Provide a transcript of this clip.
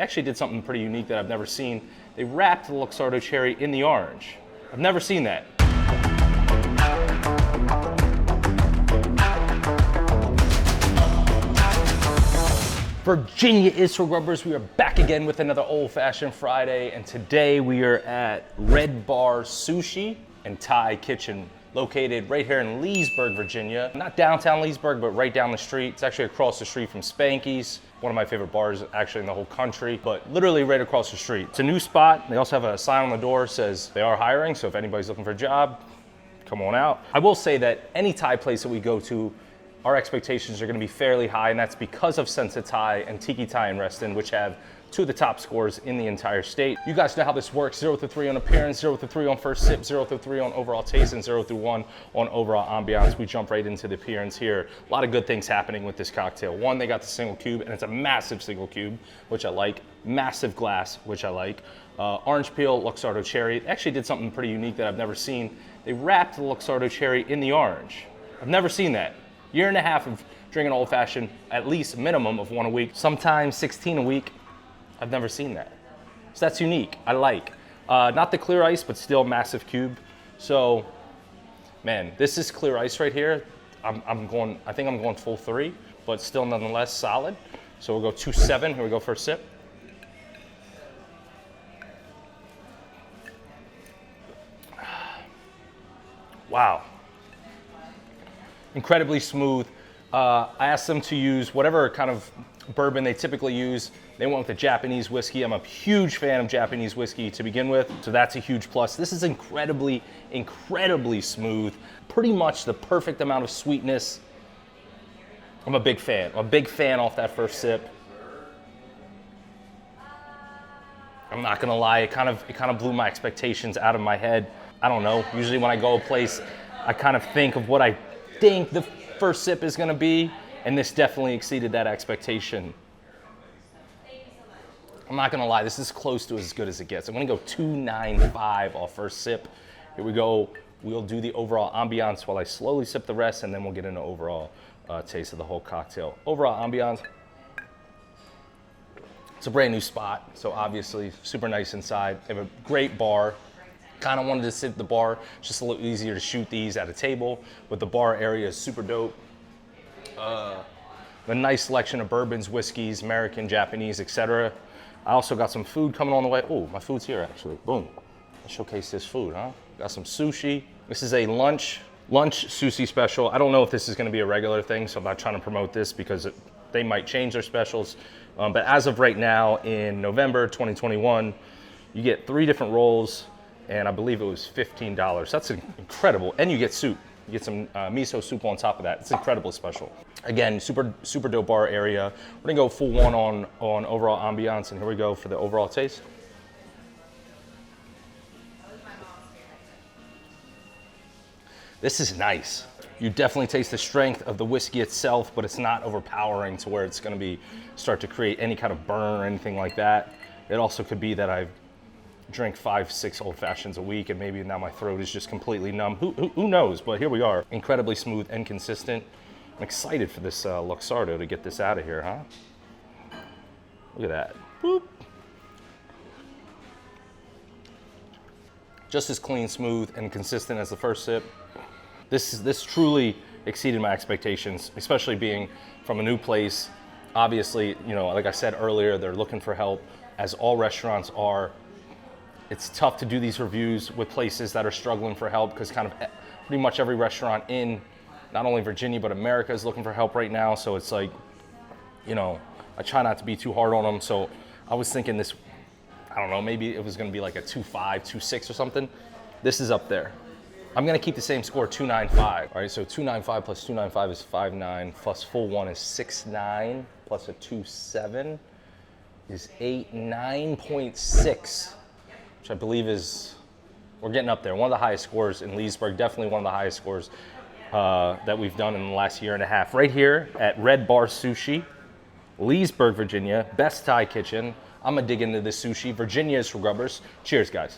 actually did something pretty unique that I've never seen. They wrapped the Luxardo cherry in the orange. I've never seen that. Virginia is for Grubbers. We are back again with another old-fashioned Friday, and today we are at Bar Sushi and Thai Kitchen, located right here in Leesburg, Virginia. Not downtown Leesburg, but right down the street. It's actually across the street from Spanky's, one of my favorite bars actually in the whole country, but literally right across the street. It's a new spot. They also have a sign on the door that says they are hiring, so if anybody's looking for a job, come on out. I will say that any Thai place that we go to, our expectations are going to be fairly high, and that's because of Sensa Thai and Tiki Thai in Reston, which have two of the top scores in the entire state. You guys know how this works: 0 through 3 on appearance, 0 through 3 on first sip, 0 through 3 on overall taste, and 0 through 1 on overall ambiance. We jump right into the appearance here. A lot of good things happening with this cocktail. One, they got the single cube, and it's a massive single cube, which I like. Massive glass, which I like. Orange peel, Luxardo cherry. They actually did something pretty unique that I've never seen. They wrapped the Luxardo cherry in the orange. I've never seen that. Year and a half of drinking old fashioned, at least minimum of 1 a week, sometimes 16 a week. I've never seen that. So that's unique, I like. Not the clear ice, but still massive cube. So, man, this is clear ice right here. I think I'm going full 3, but still nonetheless solid. So we'll go 2.7, here we go, first sip. Wow. Incredibly smooth. I asked them to use whatever kind of bourbon they typically use. They went with the Japanese whiskey. I'm a huge fan of Japanese whiskey to begin with, so that's a huge plus. This is incredibly, incredibly smooth. Pretty much the perfect amount of sweetness. I'm a big fan. I'm a big fan off that first sip. I'm not gonna lie, it kind of blew my expectations out of my head. I don't know. Usually when I go a place, I kind of think of what I think the first sip is going to be, and this definitely exceeded that expectation. I'm not going to lie, this is close to as good as it gets. I'm going to go 2.95 off first sip. Here we go. We'll do the overall ambiance while I slowly sip the rest, and then we'll get into overall taste of the whole cocktail. Overall ambiance. It's a brand new spot, so obviously super nice inside. They have a great bar. Kind of wanted to sit at the bar. It's just a little easier to shoot these at a table, but the bar area is super dope. A nice selection of bourbons, whiskeys, American, Japanese, etc. I also got some food coming on the way. Oh, my food's here actually. Boom. Let's showcase this food, huh? Got some sushi. This is a lunch sushi special. I don't know if this is going to be a regular thing, so I'm not trying to promote this because they might change their specials. But as of right now, in November 2021, you get 3 different rolls, and I believe it was $15. That's incredible. And you get soup. You get some miso soup on top of that. It's incredibly special. Again, super dope bar area. We're gonna go full 1 on overall ambiance, and here we go for the overall taste. This is nice. You definitely taste the strength of the whiskey itself, but it's not overpowering to where it's gonna start to create any kind of burn or anything like that. It also could be that I drink 5-6 old fashions a week, and maybe now my throat is just completely numb. Who knows? But here we are. Incredibly smooth and consistent. I'm excited for this Luxardo to get this out of here, huh? Look at that. Boop. Just as clean, smooth, and consistent as the first sip. This truly exceeded my expectations, especially being from a new place. Obviously, you know, like I said earlier, they're looking for help, as all restaurants are. It's tough to do these reviews with places that are struggling for help, because kind of pretty much every restaurant in not only Virginia, but America is looking for help right now. So it's like, you know, I try not to be too hard on them. So I was thinking this, I don't know, maybe it was going to be like a 2.5, 2.6 or something. This is up there. I'm going to keep the same score, 2.95. All right, so 2.95 plus 2.95 is 5.9, plus full 1 is 6.9, plus a 2.7 is 9.6. Which I believe we're getting up there. One of the highest scores in Leesburg, definitely one of the highest scores that we've done in the last year and a half. Right here at Bar Sushi, Leesburg, Virginia, best Thai kitchen. I'm gonna dig into this sushi. Virginia is for Grubbers. Cheers, guys.